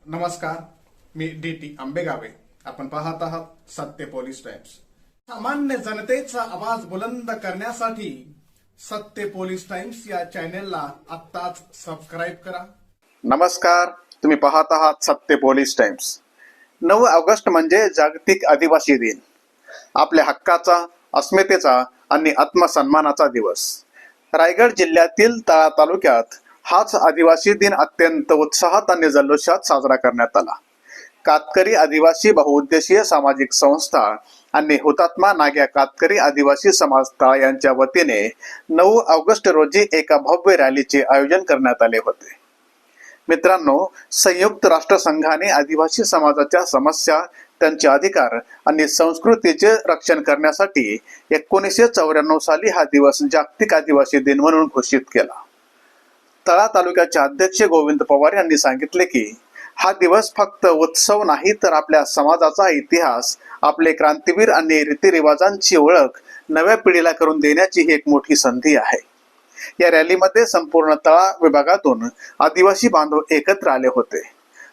नमस्कार, मी डी.टी. आंबेगावे. आपण पाहत आहात सत्य पोलीस टाइम्स. सामान्य जनतेचा आवाज बुलंद करण्यासाठी सत्य पोलीस टाइम्स या चॅनेलला आत्ताच सबस्क्राईब करा. नमस्कार, तुम्ही पाहत आहात सत्य पोलीस टाइम्स. 9 ऑगस्ट म्हणजे जागतिक आदिवासी दिन. आपल्या हक्काचा, अस्मितेचा आणि आत्मसन्मानाचा दिवस. रायगड जिल्ह्यातील तळा तालुक्यात हाच आदिवासी दिन अत्यंत उत्साहात आणि जल्लोषात साजरा करण्यात आला. कातकरी आदिवासी बहुउद्देशीय सामाजिक संस्था आणि हुतात्मा नाग्या कातकरी आदिवासी समाज तळा यांच्या वतीने 9 ऑगस्ट रोजी एका भव्य रॅलीचे आयोजन करण्यात आले होते. मित्रांनो, संयुक्त राष्ट्र संघाने आदिवासी समाजाच्या समस्या, त्यांचे अधिकार आणि संस्कृतीचे रक्षण करण्यासाठी 1994 साली हा दिवस जागतिक आदिवासी दिन म्हणून घोषित केला. तळा तालुक्याचे अध्यक्ष गोविंद पवार यांनी सांगितले की हा दिवस फक्त उत्सव नाही, तर आपल्या समाजाचा इतिहास, आपले क्रांतीवीर आणि रीतिरिवाजांची ओळख नव्या पिढीला करून देण्याची ही एक मोठी संधी आहे. या रॅलीमध्ये संपूर्ण तळा विभागातून आदिवासी बांधव एकत्र आले होते.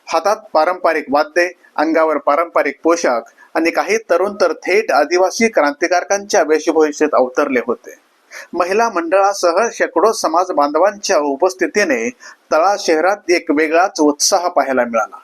हातात पारंपरिक वाद्ये, अंगावर पारंपरिक पोशाख आणि काही तरुण तर थेट आदिवासी क्रांतिकारकांच्या वेशभूषेत अवतरले होते. महिला मंडळासह शेकडो समाज बांधवांच्या उपस्थितीने तळा शहरात एक वेगळाच उत्साह पाहायला मिळाला.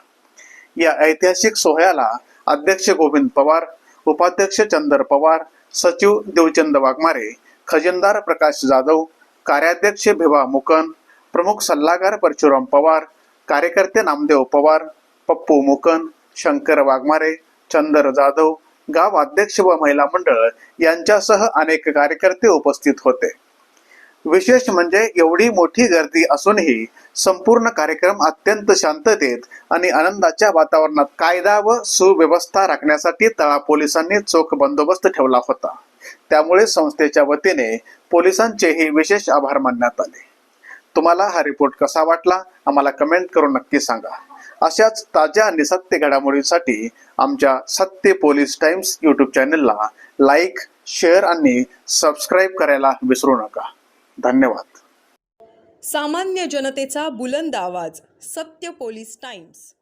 या ऐतिहासिक सोहळ्याला अध्यक्ष गोविंद पवार, उपाध्यक्ष चंदर पवार, सचिव देवचंद वाघमारे, खजिनदार प्रकाश जाधव, कार्याध्यक्ष भिवा मुकन, प्रमुख सल्लागार परशुराम पवार, कार्यकर्ते नामदेव पवार, पप्पू मुकन, शंकर वाघमारे, चंदर जाधव, गाव अध्यक्ष व महिला मंडळ यांच्यासह अनेक कार्यकर्ते उपस्थित होते. विशेष म्हणजे एवढी मोठी गर्दी असूनही संपूर्ण कार्यक्रम अत्यंत शांततेत आणि आनंदाच्या वातावरणात कायदा व सुव्यवस्था राखण्यासाठी तळा पोलिसांनी चोख बंदोबस्त ठेवला होता. त्यामुळे संस्थेच्या वतीने पोलिसांचेही विशेष आभार मानण्यात आले. तुम्हाला हा रिपोर्ट कसा वाटला आम्हाला कमेंट करून नक्की सांगा. अशाच ताज्या आणि सत्य घडामोडींसाठी आमच्या सत्य पोलीस टाइम्स यूट्यूब चॅनलला लाईक, शेअर आणि सबस्क्राईब करायला विसरू नका. धन्यवाद. सामान्य जनतेचा बुलंद आवाज, सत्य पोलीस टाइम्स.